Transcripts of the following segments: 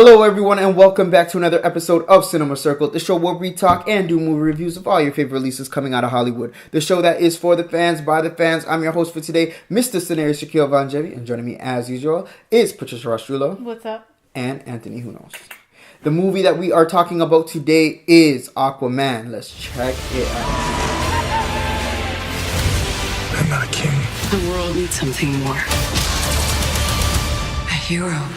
Hello everyone and welcome back to another episode of Cinema Circle, the show where we talk and do movie reviews of all your favorite releases coming out of Hollywood. The show that is for the fans, by the fans. I'm your host for today, Mr. Scenario Shaquille VonJevy, and joining me as usual is Patricia Rostrulo. What's up? And Anthony Who Knows. The movie that we are talking about today is Aquaman. Let's check it out. I'm not a king. The world needs something more. A hero.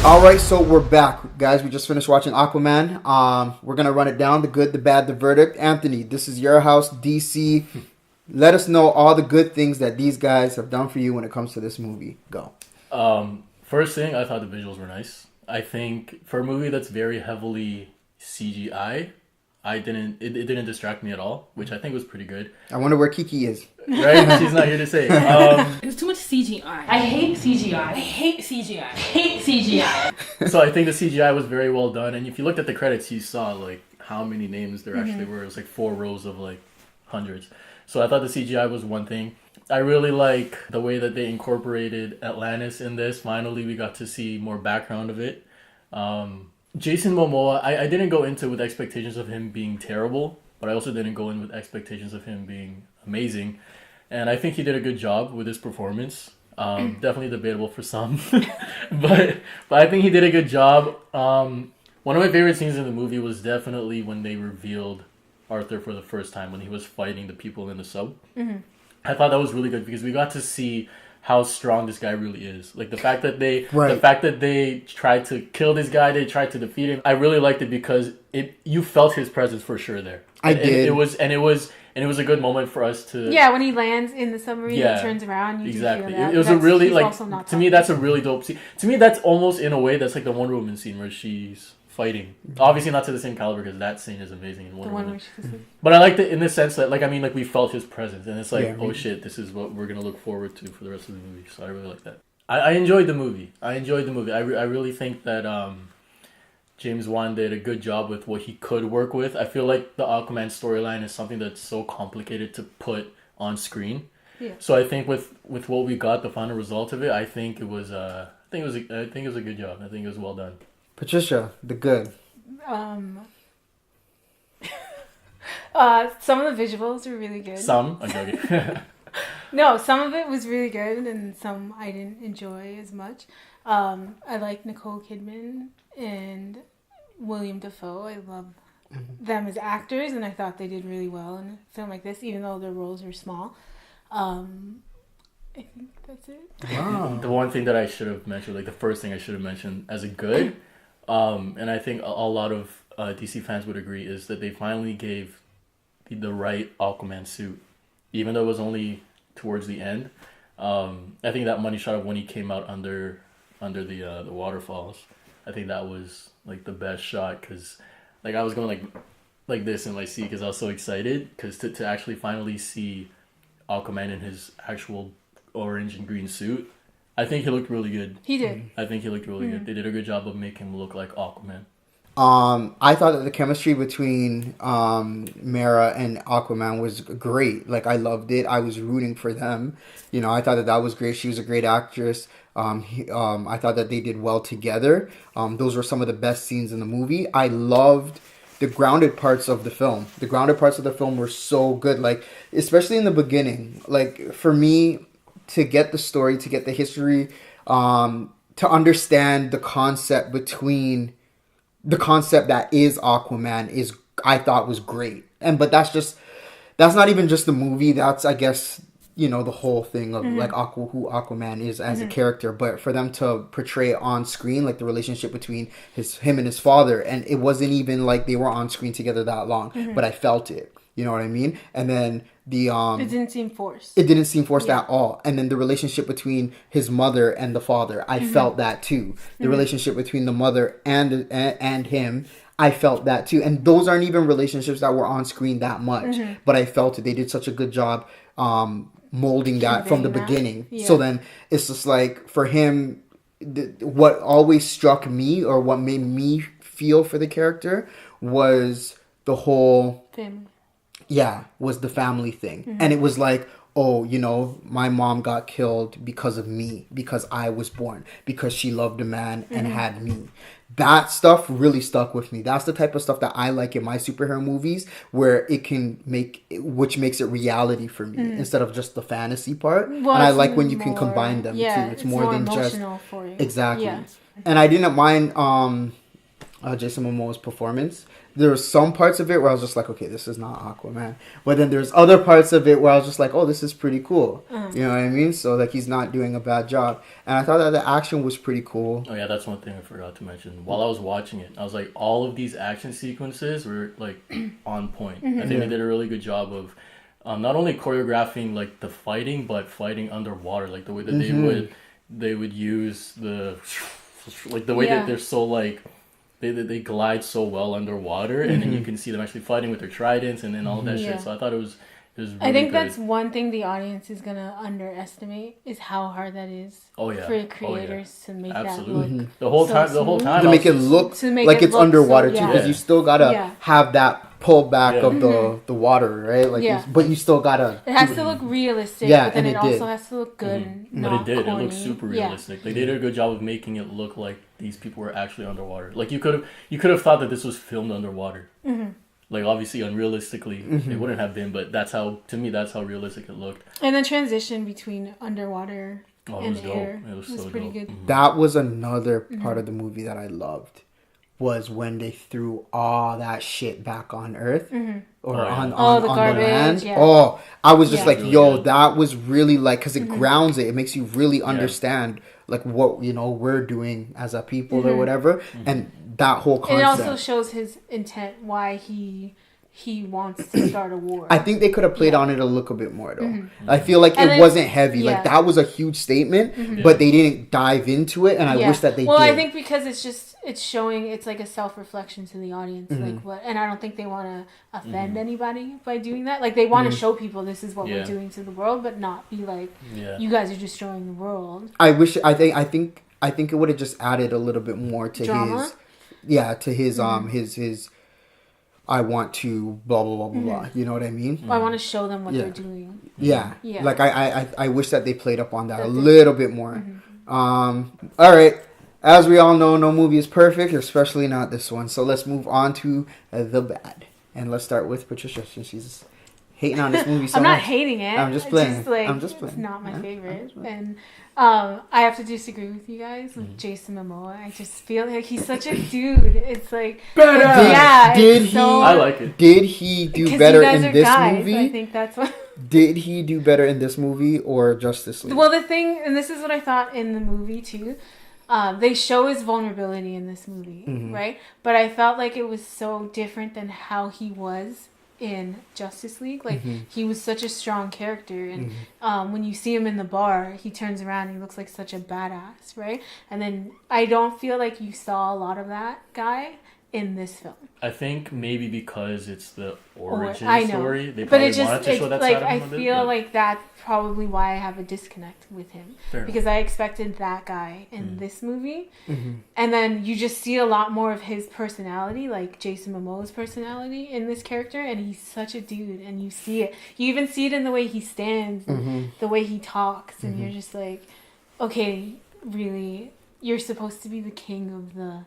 Alright, so we're back, guys. We just finished watching Aquaman. We're going to run it down, the good, the bad, the verdict. Anthony, this is your house, DC. Let us know all the good things that these guys have done for you when it comes to this movie. Go. First thing, I thought the visuals were nice. I think for a movie that's very heavily CGI, it didn't distract me at all, which I think was pretty good. I wonder where Kiki is. Right? She's not here to say. There's too much CGI. I hate CGI. I hate CGI. I hate CGI. So I think the CGI was very well done, and if you looked at the credits, you saw like how many names there actually were. It was like 4 rows of like hundreds. So I thought the CGI was one thing. I really like the way that they incorporated Atlantis in this. Finally, we got to see more background of it. Jason Momoa, I didn't go into with expectations of him being terrible, but I also didn't go in with expectations of him being amazing. And I think he did a good job with his performance. Definitely debatable for some. but I think he did a good job. One of my favorite scenes in the movie was definitely when they revealed Arthur for the first time, when he was fighting the people in the sub. Mm-hmm. I thought that was really good because we got to see how strong this guy really is. Like the fact that they tried to kill this guy, they tried to defeat him. I really liked it because you felt his presence for sure there. I did. It was a good moment for us to. Yeah, when he lands in the submarine and turns around, you exactly. do feel that. It was a really like to me that's a really dope scene. To me that's almost in a way that's like the Wonder Woman scene where she's fighting. Obviously not to the same caliber because that scene is amazing in Wonder Woman. But I liked it in the sense that we felt his presence and it's like oh shit, this is what we're gonna look forward to for the rest of the movie. So I really like that. I enjoyed the movie. I really think that James Wan did a good job with what he could work with. I feel like the Aquaman storyline is something that's so complicated to put on screen. Yeah. So I think with what we got, the final result of it, I think it was a good job. I think it was well done. Patricia, the good. Some of the visuals were really good. Some? I'm joking. No, some of it was really good and some I didn't enjoy as much. I like Nicole Kidman and William Dafoe. I love them as actors and I thought they did really well in a film like this, even though their roles were small. I think that's it. Wow. The one thing that I should have mentioned, like the first thing I should have mentioned as a good, and I think a lot of DC fans would agree, is that they finally gave the right Aquaman suit, even though it was only towards the end. I think that money shot of when he came out under the waterfalls, I think that was like the best shot because like I was going like this in my seat because I was so excited because to actually finally see Aquaman in his actual orange and green suit, I think he looked really good. He did. I think he looked really good. They did a good job of making him look like Aquaman. I thought that the chemistry between Mera and Aquaman was great. Like, I loved it. I was rooting for them. You know, I thought that was great. She was a great actress. I thought that they did well together. Those were some of the best scenes in the movie. I loved the grounded parts of the film. The grounded parts of the film were so good. Like, especially in the beginning. Like, for me, to get the story, to get the history, to understand the concept that is Aquaman I thought was great. But that's not even just the movie. That's, I guess, you know, the whole thing of like who Aquaman is as a character. But for them to portray it on screen, like the relationship between him and his father, and it wasn't even like they were on screen together that long, but I felt it. You know what I mean? And then it didn't seem forced. It didn't seem forced at all. And then the relationship between his mother and the father, I felt that too. The relationship between the mother and him, I felt that too. And those aren't even relationships that were on screen that much, but I felt it. They did such a good job molding that from the beginning. Yeah. So then it's just like for him, what always struck me or what made me feel for the character was the whole family. Yeah, was the family thing. And it was like, oh, you know, my mom got killed because of me, because I was born, because she loved a man and had me. That stuff really stuck with me. That's the type of stuff that I like in my superhero movies, where it can which makes it reality for me instead of just the fantasy part. Well, and I it's like when you can more- combine them yeah, too. It's more than just emotional for you. exactly. Yeah. And I didn't mind Jason Momoa's performance. There were some parts of it where I was just like, okay, this is not Aquaman. But then there's other parts of it where I was just like, oh, this is pretty cool. You know what I mean? So like he's not doing a bad job. And I thought that the action was pretty cool. Oh yeah, that's one thing I forgot to mention. While I was watching it, I was like, all of these action sequences were like on point. I think they did a really good job of not only choreographing like the fighting, but fighting underwater, like the way that they would use the like the way that they're so like. They glide so well underwater, and then you can see them actually fighting with their tridents and then all that shit. So I thought it was really I think good. that's one thing the audience is gonna underestimate is how hard that is for the creators to make that look the whole so time. The whole smooth. time To make it look like it's underwater too, because you still gotta have that pull back of the water, right? Like, but you still gotta. It has to look realistic, Yeah, but then and it it did. also has to look good and But not it did. corny. It looked super realistic. They did a good job of making it look like these people were actually underwater. Like you could have thought that this was filmed underwater. Like obviously, unrealistically, it wouldn't have been. But that's how realistic it looked. And the transition between underwater it and was dope. air It was so pretty dope. good. That was another part of the movie that I loved. Was when they threw all that shit back on Earth or on the the garbage, land. yeah. Oh, I was just like, Really yo, good. that was really like, because it grounds it. It makes you really understand like what, you know, we're doing as a people or whatever. And that whole concept. It also shows his intent, why he wants to start a war. I think they could have played on it a little bit more though. I feel like it wasn't heavy. Like that was a huge statement, but they didn't dive into it, and I wish that they did. Well, I think because it's showing, it's like a self-reflection to the audience, like what, and I don't think they want to offend anybody by doing that. Like they want to show people this is what we're doing to the world, but not be like, you guys are just showing the world. I think it would have just added a little bit more to Drama? his I want to blah blah blah blah blah. You know what I mean? I want to show them what they're doing. Yeah. Yeah. Like I wish that they played up on that a little bit more. All right. As we all know, no movie is perfect, especially not this one. So let's move on to the bad, and let's start with Patricia. Since she's hating on this movie so I'm not much. hating it. I'm just playing. I'm just playing. It's not my favorite, and I have to disagree with you guys with Jason Momoa. I just feel like he's such a dude. It's like I like it. Did he do 'cause better you guys in are this guys, movie? I think that's what. Did he do better in this movie or Justice League? Well, the thing, and this is what I thought in the movie too. They show his vulnerability in this movie, right? But I felt like it was so different than how he was in Justice League. Like he was such a strong character, and when you see him in the bar, he turns around and he looks like such a badass, right? And then I don't feel like you saw a lot of that guy in this film. I think maybe because it's the origin story, they but probably it just, wanted to show that like, side of him I a bit. feel like that's probably why I have a disconnect with him. Fair because I expected that guy in this movie. And then you just see a lot more of his personality, like Jason Momoa's personality in this character, and he's such a dude, and you see it. You even see it in the way he stands, and the way he talks, and you're just like, okay, really, you're supposed to be the king of the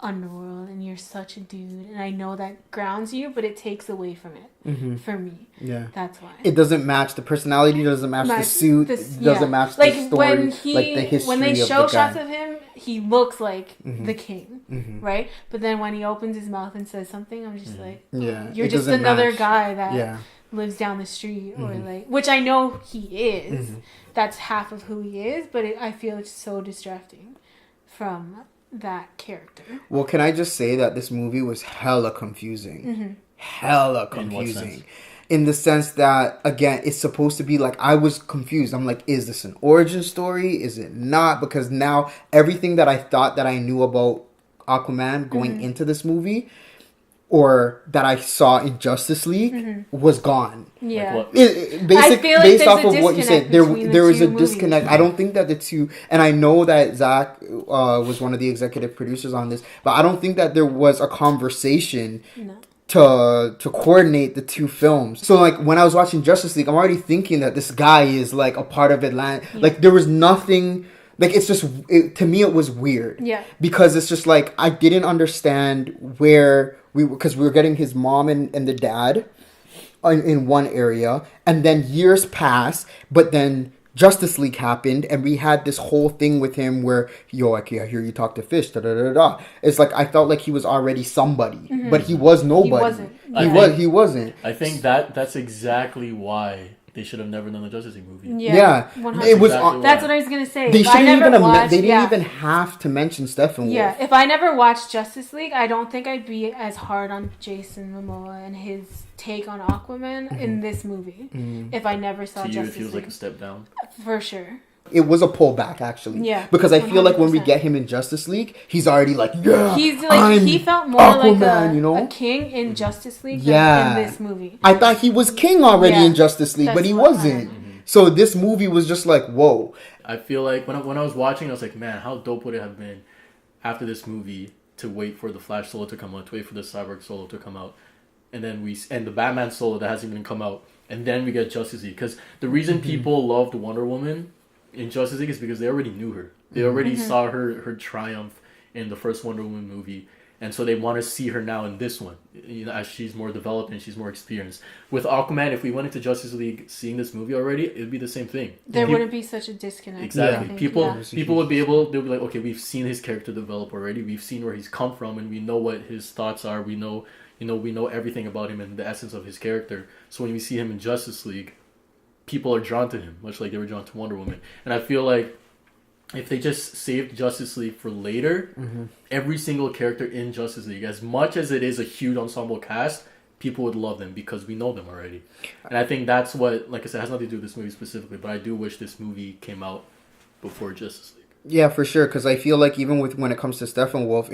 underworld, and you're such a dude, and I know that grounds you, but it takes away from it for me. Yeah, that's why it doesn't match the personality, doesn't match the suit, doesn't match like the story, like the history. When they of show the shots guy. of him, he looks like the king, right? But then when he opens his mouth and says something, I'm just like, you're just another guy that lives down the street, or like, which I know he is. That's half of who he is, but I feel it's so distracting from that character. Well, can I just say that this movie was hella confusing. Hella confusing. In the sense that, again, it's supposed to be like, I was confused. I'm like, is this an origin story? Is it not? Because now everything that I thought that I knew about Aquaman going into this movie, or that I saw in Justice League, was gone. Yeah. Like what? Based off of what you said, there was a disconnect. Movies. I don't think that the two, and I know that Zach was one of the executive producers on this, but I don't think that there was a conversation to coordinate the two films. So like when I was watching Justice League, I'm already thinking that this guy is like a part of Atlanta. Like there was nothing. Like it's just to me it was weird. Yeah. Because it's just like I didn't understand where because we were getting his mom and the dad in one area, and then years passed, but then Justice League happened, and we had this whole thing with him where, yo, I hear you talk to Fish, da da da da. It's like I felt like he was already somebody, but he was nobody. He wasn't. I think that's exactly why they should have never done the Justice League movie. Yeah. 100%. It was. Exactly That's what I was gonna say. They If I shouldn't never even. watched, They didn't even have to mention Steppenwolf. Yeah, if I never watched Justice League, I don't think I'd be as hard on Jason Momoa and his take on Aquaman in this movie. If I never saw To you, Justice it feels League, like a step down. for sure. It was a pullback, actually. Yeah, Because I feel like when we 100%. get him in Justice League, he's already like, yeah, He's like I'm he felt more Aquaman, like you know? a king in Justice League Yeah. than in this movie. I thought he was king already Yeah. in Justice League, but That's he what wasn't. So this movie was just like, whoa. I feel like when I was watching, I was like, man, how dope would it have been after this movie to wait for the Flash solo to come out, to wait for the Cyborg solo to come out, and then and the Batman solo that hasn't even come out, and then we get Justice League. Because the reason people loved Wonder Woman in Justice League is because they already knew her. They already saw her triumph in the first Wonder Woman movie. And so they want to see her now in this one, you know, as she's more developed and she's more experienced. With Aquaman, if we went into Justice League seeing this movie already, it'd be the same thing. There wouldn't be such a disconnect. Exactly. I think. People would be able. They'll be like, okay, we've seen his character develop already. We've seen where he's come from, and we know what his thoughts are. We know, we know everything about him and the essence of his character. So when we see him in Justice League, people are drawn to him, much like they were drawn to Wonder Woman. And I feel like if they just saved Justice League for later, every single character in Justice League, as much as it is a huge ensemble cast, people would love them because we know them already. And I think that's what, like I said, has nothing to do with this movie specifically, but I do wish this movie came out before Justice League. Yeah, for sure. Because I feel like even when it comes to Steppenwolf,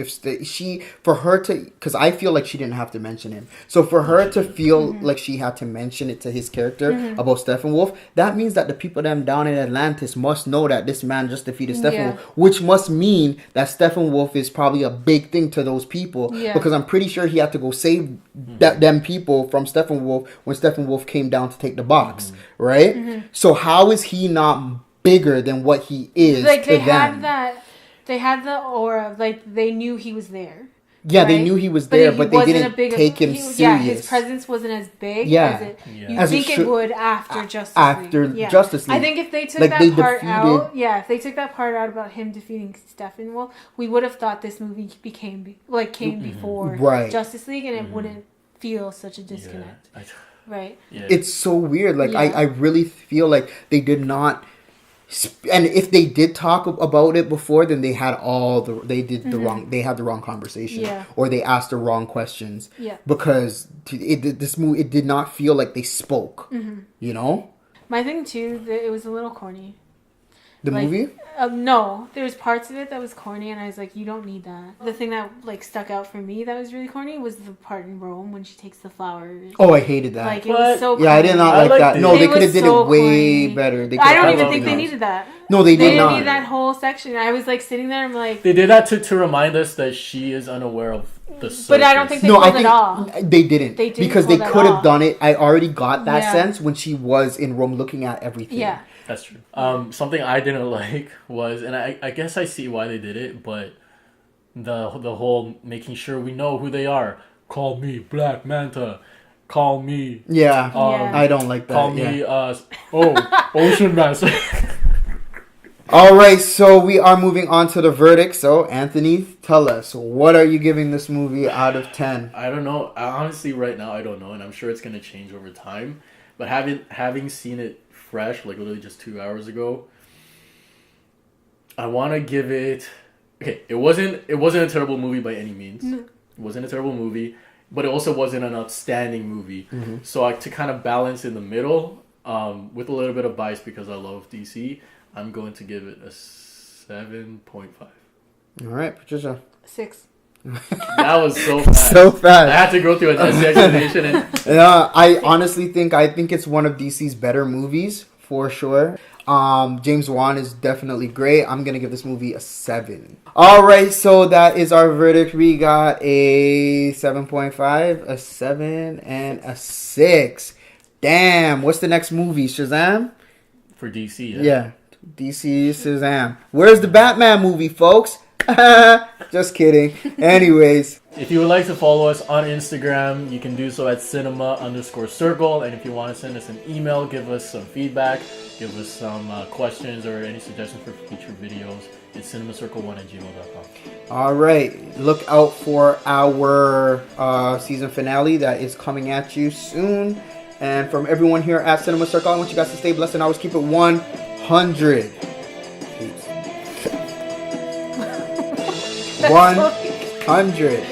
because I feel like she didn't have to mention him. So for her to feel like she had to mention it to his character about Steppenwolf, that means that the people them down in Atlantis must know that this man just defeated Steppenwolf, which must mean that Steppenwolf is probably a big thing to those people. Yeah. Because I'm pretty sure he had to go save them people from Steppenwolf when Steppenwolf came down to take the box, right? So how is he not bigger than what he is Like to they them? had the aura, like they knew he was there. Yeah, right? they knew he was there, but they wasn't didn't a big, take him serious. Yeah, his presence wasn't as big as you As it think it should- would after Justice after League. Yeah. Justice League. I think if they took Like, that they part defeated- out, if they took that part out about him defeating Steppenwolf, we would have thought this movie came before Right. Justice League, and it wouldn't feel such a disconnect. Yeah. Right. Yeah. It's so weird. Like Yeah. I really feel like they did not. And if they did talk about it before, then they had they had the wrong conversation, Yeah. or they asked the wrong questions. Yeah. Because this movie, it did not feel like they spoke. You know, My thing too, it was a little corny. the Like, movie. No, there was parts of it that was corny, and I was like, you don't need that. The thing that like stuck out for me that was really corny was the part in Rome when she takes the flowers. Oh, I hated that. Like it was so. Yeah, I did not I like liked that. it. No, they It could have was did so it way corny. better. They I don't could've even love think that. they needed that. No, they They did didn't not. need that whole section. I was like sitting there, I'm like, They did that to remind us that she is unaware of the surface. But I don't think they No, I pulled it think off. they didn't. They didn't because pull they that could have off. done it. I already got that Yeah. sense when she was in Rome looking at everything. Yeah. That's true. Something I didn't like was, and I guess I see why they did it, but the whole making sure we know who they are. Call me Black Manta. Call me. Yeah, Yeah. I don't like that. Call yeah. me. Ocean Master. All right, so we are moving on to the verdict. So, Anthony, tell us, what are you giving this movie out of 10? I don't know. Honestly, right now, I don't know, and I'm sure it's gonna change over time. But having seen it fresh, like literally just 2 hours ago, I want to give it. Okay, it wasn't a terrible movie by any means. No. It wasn't a terrible movie, but it also wasn't an outstanding movie. So to kind of balance in the middle, with a little bit of bias because I love DC, I'm going to give it a 7.5. All right, Patricia. 6. That was so fast. So I fast. had to go through an essay explanation and Yeah, I honestly think it's one of DC's better movies for sure. James Wan is definitely great. I'm gonna give this movie a 7. All right, so that is our verdict. We got a 7.5, a 7, and a 6. Damn, what's the next movie? Shazam? For DC, Yeah, DC Shazam. Where's the Batman movie, folks? Just kidding. Anyways. If you would like to follow us on Instagram, you can do so at cinema_circle. And if you want to send us an email, give us some feedback, give us some questions or any suggestions for future videos, it's cinemacircle1@gmail.com. All right. Look out for our season finale that is coming at you soon. And from everyone here at Cinema Circle, I want you guys to stay blessed and always keep it 100. Peace. 100.